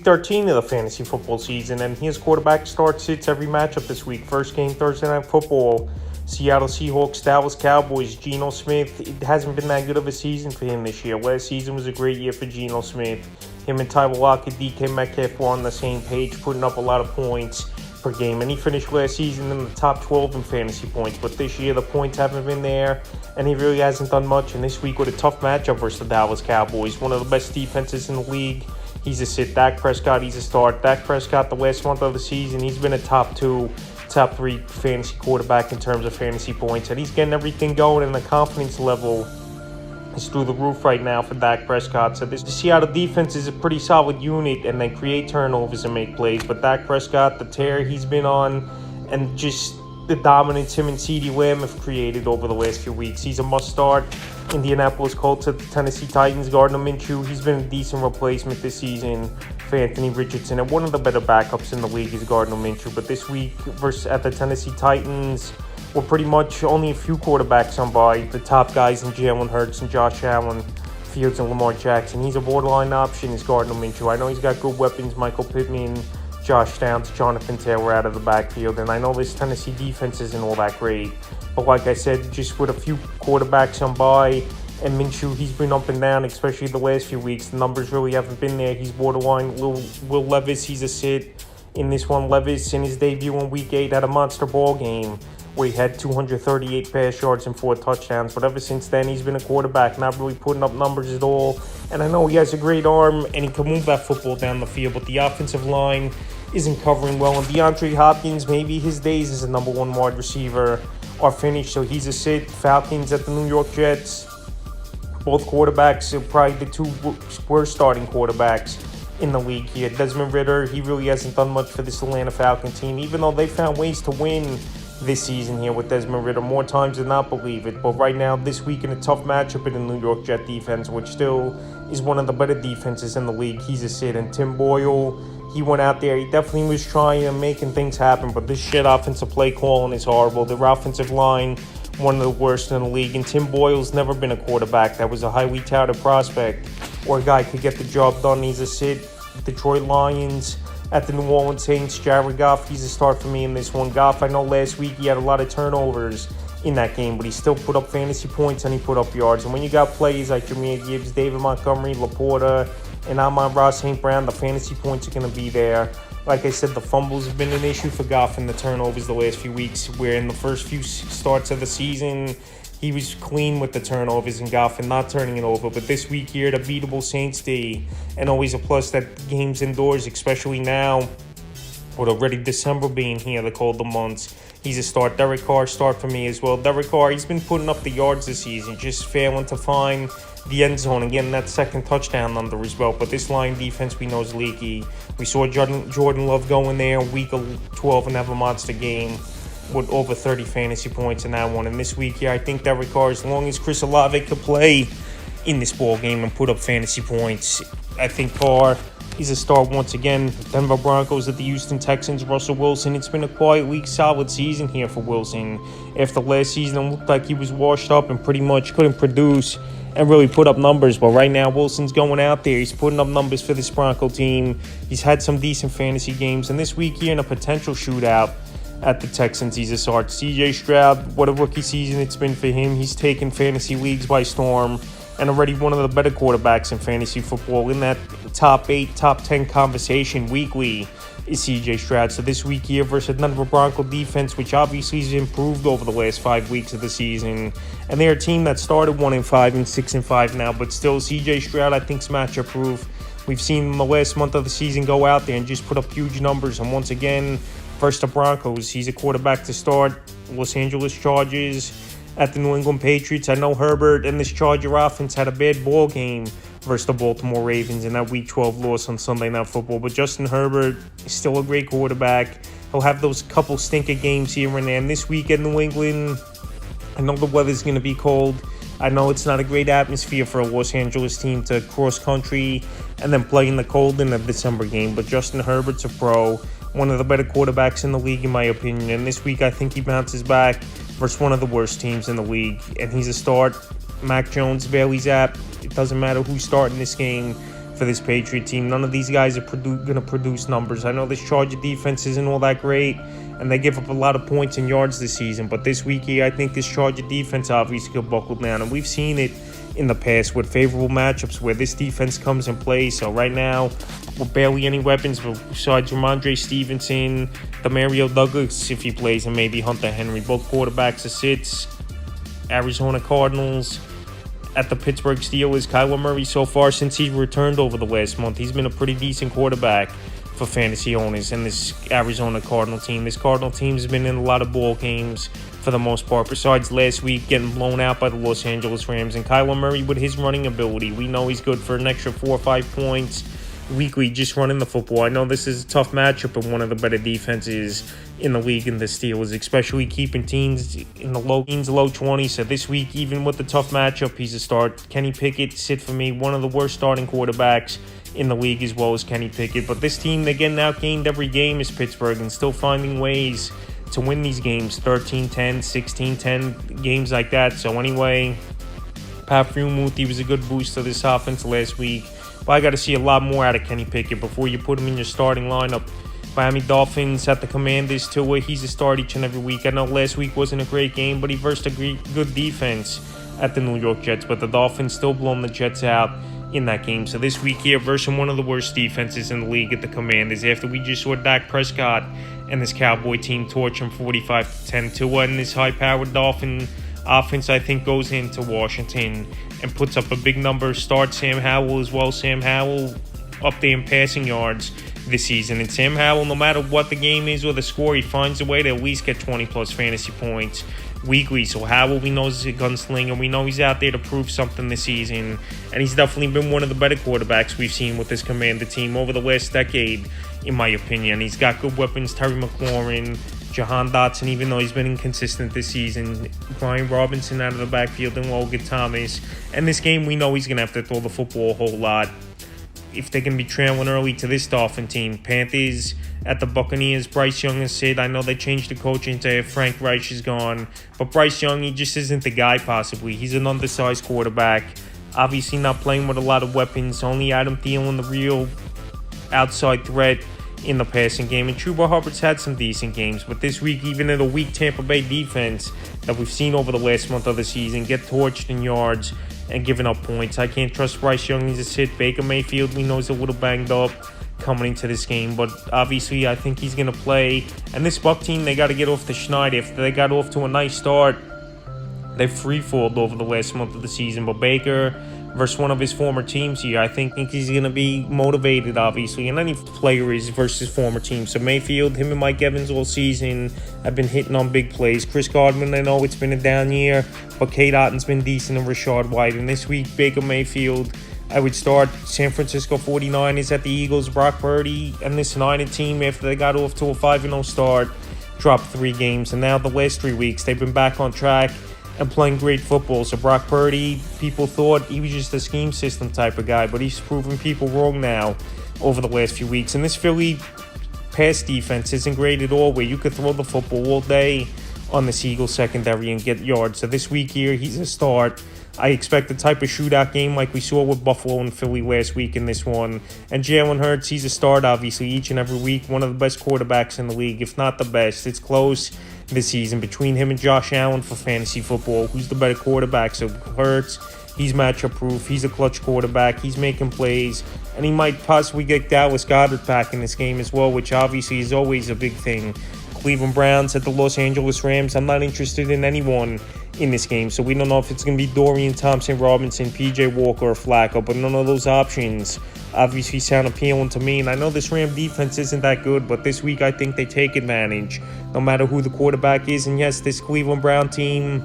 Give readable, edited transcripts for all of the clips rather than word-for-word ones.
13 of the fantasy football season, and his quarterback sits every matchup this week. First game, Thursday Night Football, Seattle Seahawks, Dallas Cowboys. Geno Smith, it hasn't been that good of a season for him this year. Last season was a great year for Geno Smith. Him and Tyler Lockett, DK Metcalf were on the same page, putting up a lot of points per game, and he finished last season in the top 12 in fantasy points, but this year the points haven't been there, and he really hasn't done much. And this week with a tough matchup versus the Dallas Cowboys, one of the best defenses in the league, he's a sit. Dak Prescott, he's a start. Dak Prescott, the last month of the season, he's been a top 3 fantasy quarterback in terms of fantasy points, and he's getting everything going, and the confidence level is through the roof right now for Dak Prescott. So the Seattle defense is a pretty solid unit, and they create turnovers and make plays. But Dak Prescott, the tear he's been on, and just the dominance him and CeeDee Lamb have created over the last few weeks, he's a must-start. Indianapolis Colts at the Tennessee Titans, Gardner Minshew, he's been a decent replacement this season for Anthony Richardson, and one of the better backups in the league is Gardner Minshew. But this week versus at the Tennessee Titans, we're pretty much only a few quarterbacks on by. The top guys in Jalen Hurts and Josh Allen, Fields and Lamar Jackson. He's a borderline option, is Gardner Minshew. I know he's got good weapons, Michael Pittman, Josh Downs, Jonathan Taylor out of the backfield, and I know this Tennessee defense isn't all that great, but like I said, just with a few quarterbacks on by, and Minshew, he's been up and down, especially the last few weeks. The numbers really haven't been there. He's borderline. Will Levis, he's a sit in this one. Levis, in his debut in Week 8, had a monster ball game where he had 238 pass yards and 4 touchdowns. But ever since then, he's been a quarterback, not really putting up numbers at all. And I know he has a great arm, and he can move that football down the field, but the offensive line isn't covering well. And DeAndre Hopkins, maybe his days as a number 1 wide receiver are finished, so he's a sit. Falcons at the New York Jets. Both quarterbacks are probably the 2 worst starting quarterbacks in the league here. Desmond Ridder, he really hasn't done much for this Atlanta Falcon team, even though they found ways to win this season here with Desmond Ridder more times than not, believe it. But right now, this week in a tough matchup in the New York Jet defense, which still is one of the better defenses in the league, he's a sit. And Tim Boyle, he went out there, he definitely was trying and making things happen, but this offensive play calling is horrible. Their offensive line, one of the worst in the league, and Tim Boyle's never been a quarterback that was a highly touted prospect or a guy could get the job done. He's a sit. Detroit Lions at the New Orleans Saints, Jared Goff, he's a start for me in this one. Goff, I know last week he had a lot of turnovers in that game, but he still put up fantasy points and he put up yards. And when you got plays like Jahmyr Gibbs, David Montgomery, Laporta, and Amon-Ra St. Brown, the fantasy points are going to be there. Like I said, the fumbles have been an issue for Goff and the turnovers the last few weeks, where in the first few starts of the season, he was clean with the turnovers and Goff and not turning it over. But this week here, the beatable Saints D, and always a plus that the game's indoors, especially now with already December being here, the colder months. He's a start. Derek Carr, start for me as well. Derek Carr, he's been putting up the yards this season, just failing to find the end zone and getting that second touchdown under his belt. But this line defense we know is leaky. We saw Jordan Love go in there in week 12 and have a monster game with over 30 fantasy points in that one. And this week here, I think Derek Carr, as long as Chris Olave could play in this ball game and put up fantasy points, I think Carr, he's a start once again. Denver Broncos at the Houston Texans, Russell Wilson. It's been a quietly solid season here for Wilson. After last season, it looked like he was washed up and pretty much couldn't produce and really put up numbers. But right now, Wilson's going out there. He's putting up numbers for this Bronco team. He's had some decent fantasy games. And this week here in a potential shootout at the Texans, he's a start. CJ Stroud, what a rookie season it's been for him. He's taken fantasy leagues by storm and already one of the better quarterbacks in fantasy football. In that top 8, top 10 conversation weekly is CJ Stroud. So this week here versus Denver Bronco defense, which obviously has improved over the last 5 weeks of the season. And they're a team that started 1-5 and 6-5 now, but still CJ Stroud, I think, is matchup proof. We've seen him the last month of the season go out there and just put up huge numbers. And once again, versus the Broncos, he's a quarterback to start. Los Angeles Chargers at the New England Patriots. I know Herbert and this Charger offense had a bad ball game versus the Baltimore Ravens in that Week 12 loss on Sunday Night Football. But Justin Herbert is still a great quarterback. He'll have those couple stinker games here and there. And this week in New England, I know the weather's going to be cold. I know it's not a great atmosphere for a Los Angeles team to cross country and then play in the cold in a December game. But Justin Herbert's a pro, one of the better quarterbacks in the league, in my opinion. And this week, I think he bounces back versus one of the worst teams in the league. And he's a start. Mac Jones, Bailey Zapp, it doesn't matter who's starting this game. for this Patriot team. None of these guys are going to produce numbers. I know this Charger defense isn't all that great, and they give up a lot of points and yards this season. But this week here, I think this Charger defense obviously could buckle down. And we've seen it in the past with favorable matchups where this defense comes and plays. So right now, with barely any weapons besides Ramondre Stevenson, Demario Douglas if he plays, and maybe Hunter Henry. Both quarterbacks are sits. Arizona Cardinals at the Pittsburgh Steelers. Kyler Murray so far since he returned over the last month, he's been a pretty decent quarterback for fantasy owners in this Arizona Cardinal team. This Cardinal team has been in a lot of ball games for the most part, besides last week getting blown out by the Los Angeles Rams. And Kyler Murray, with his running ability, we know he's good for an extra 4 or 5 points weekly just running the football. I know this is a tough matchup of one of the better defenses in the league in the Steelers, especially keeping teams in the low 20s. So this week, even with the tough matchup, he's a start. Kenny Pickett, sit for me, one of the worst starting quarterbacks in the league as well as Kenny Pickett. But this team, they're getting outgained every game is Pittsburgh and still finding ways to win these games, 13-10, 16-10, games like that. So anyway, Pat Freiermuth was a good boost to this offense last week. But I got to see a lot more out of Kenny Pickett before you put him in your starting lineup. Miami Dolphins at the Commanders too, where he's a start each and every week. I know last week wasn't a great game, but he versed a good defense at the New York Jets. But the Dolphins still blown the Jets out in that game. So this week here, versus one of the worst defenses in the league at the Commanders, after we just saw Dak Prescott and this Cowboy team torch him 45-10 to win, this high-powered Dolphin offense, I think, goes into Washington and puts up a big number. Start Sam Howell as well. Sam Howell up there in passing yards this season. And Sam Howell, no matter what the game is or the score, he finds a way to at least get 20-plus fantasy points weekly. So Howell, we know, is a gunslinger. We know he's out there to prove something this season. And he's definitely been one of the better quarterbacks we've seen with this Commander team over the last decade, in my opinion. He's got good weapons. Terry McLaurin, Jahan Dotson, even though he's been inconsistent this season. Brian Robinson out of the backfield and Logan Thomas. And this game, we know he's going to have to throw the football a whole lot if they're going to be trailing early to this Dolphin team. Panthers at the Buccaneers. Bryce Young is Sid. I know they changed the coaching to Frank Reich is gone. But Bryce Young, he just isn't the guy possibly. He's an undersized quarterback. Obviously not playing with a lot of weapons. Only Adam Thielen, the real outside threat in the passing game. And Chuba Hubbard's had some decent games. But this week, even in a weak Tampa Bay defense that we've seen over the last month of the season, get torched in yards and giving up points. I can't trust Bryce Young. He's a sit. Baker Mayfield, we know, he's a little banged up coming into this game. But obviously, I think he's going to play. And this Buck team, they got to get off the schneid. If they got off to a nice start, they free-falled over the last month of the season. But Baker versus one of his former teams here, I think he's going to be motivated, obviously. And any player is versus former teams. So Mayfield, him and Mike Evans all season have been hitting on big plays. Chris Godwin, I know it's been a down year, but Kate Otton's been decent, and Rashad White. And this week, Baker Mayfield, I would start San Francisco 49ers at the Eagles. Brock Purdy and this United team, after they got off to a 5-0 start, dropped 3 games. And now the last 3 weeks, they've been back on track and playing great football. So Brock Purdy, people thought he was just a scheme system type of guy, but he's proven people wrong now over the last few weeks. And this Philly pass defense isn't great at all, where you could throw the football all day on the Eagles secondary and get yards. So this week here, he's a start. I expect a type of shootout game like we saw with Buffalo and Philly last week in this one. And Jalen Hurts, he's a start, obviously, each and every week. One of the best quarterbacks in the league, if not the best. It's close this season between him and Josh Allen for fantasy football. Who's the better quarterback? So Hurts, he's matchup proof. He's a clutch quarterback. He's making plays. And he might possibly get Dallas Goedert back in this game as well, which obviously is always a big thing. Cleveland Browns at the Los Angeles Rams. I'm not interested in anyone in this game, so we don't know if it's going to be Dorian Thompson-Robinson, P.J. Walker, or Flacco, but none of those options obviously sound appealing to me. And I know this Ram defense isn't that good, but this week I think they take advantage no matter who the quarterback is. And yes, this Cleveland Brown team,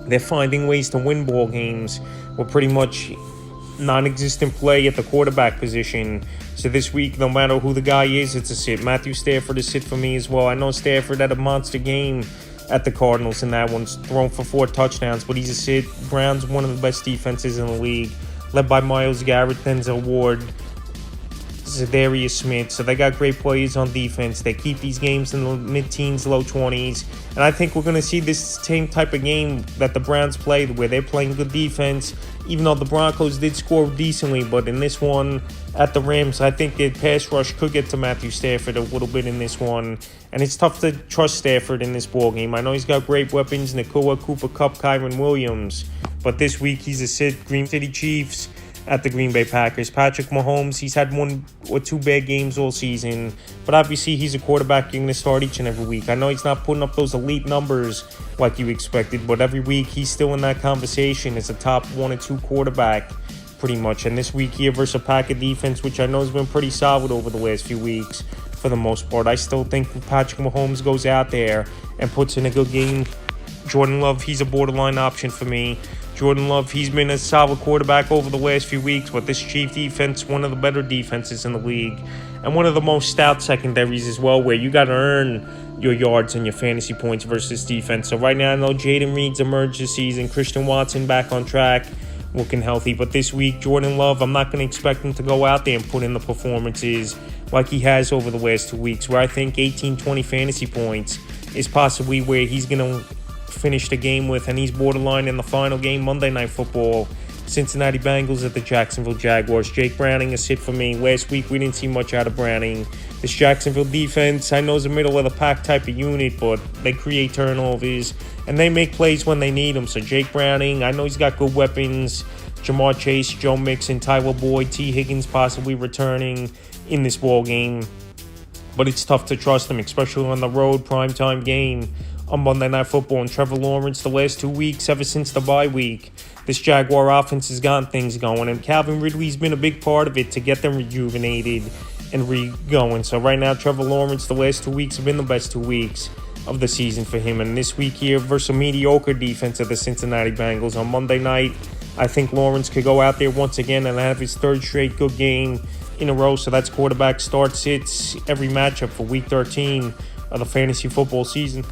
they're finding ways to win ball games with pretty much non-existent play at the quarterback position. So this week, no matter who the guy is, it's a sit. Matthew Stafford is sit for me as well. I know Stafford had a monster game at the Cardinals, and that one's thrown for 4 touchdowns, but he's a sit. Browns, one of the best defenses in the league, led by Myles Garrett, Denzel Ward, Zadarius Smith. So they got great players on defense. They keep these games in the mid-teens, low 20s. And I think we're going to see this same type of game that the Browns played, where they're playing good defense, even though the Broncos did score decently. But in this one at the Rams, I think the pass rush could get to Matthew Stafford a little bit in this one. And it's tough to trust Stafford in this ball game. I know he's got great weapons, Nakua, Cooper Kupp, Kyren Williams. But this week, he's a sit Green City Chiefs at the Green Bay Packers. Patrick Mahomes, he's had 1 or 2 bad games all season, but obviously he's a quarterback you're going to start each and every week. I know he's not putting up those elite numbers like you expected, but every week he's still in that conversation as a top 1 or 2 quarterback pretty much. And this week here versus a Packer defense, which I know has been pretty solid over the last few weeks for the most part, I still think Patrick Mahomes goes out there and puts in a good game. Jordan Love, he's a borderline option for me. Jordan Love, he's been a solid quarterback over the last few weeks, but this Chief defense, one of the better defenses in the league, and one of the most stout secondaries as well, where you got to earn your yards and your fantasy points versus defense. So right now, I know Jaden Reed's emerged this season, Christian Watson back on track, looking healthy, but this week, Jordan Love, I'm not going to expect him to go out there and put in the performances like he has over the last 2 weeks, where I think 18-20 fantasy points is possibly where he's going to finish the game with, and he's borderline in the final game, Monday Night Football, Cincinnati Bengals at the Jacksonville Jaguars. Jake Browning, a sit for me. Last week, we didn't see much out of Browning. This Jacksonville defense, I know is a middle-of-the-pack type of unit, but they create turnovers, and they make plays when they need them. So Jake Browning, I know he's got good weapons. Jamar Chase, Joe Mixon, Tyler Boyd, T. Higgins possibly returning in this ball game. But it's tough to trust them, especially on the road, primetime game on Monday Night Football. And Trevor Lawrence, the last 2 weeks, ever since the bye week, this Jaguar offense has gotten things going. And Calvin Ridley's been a big part of it to get them rejuvenated and re-going. So right now, Trevor Lawrence, the last 2 weeks have been the best 2 weeks of the season for him. And this week here versus a mediocre defense of the Cincinnati Bengals on Monday night, I think Lawrence could go out there once again and have his 3rd straight good game in a row. So that's quarterback start sits every matchup for Week 13 of the fantasy football season.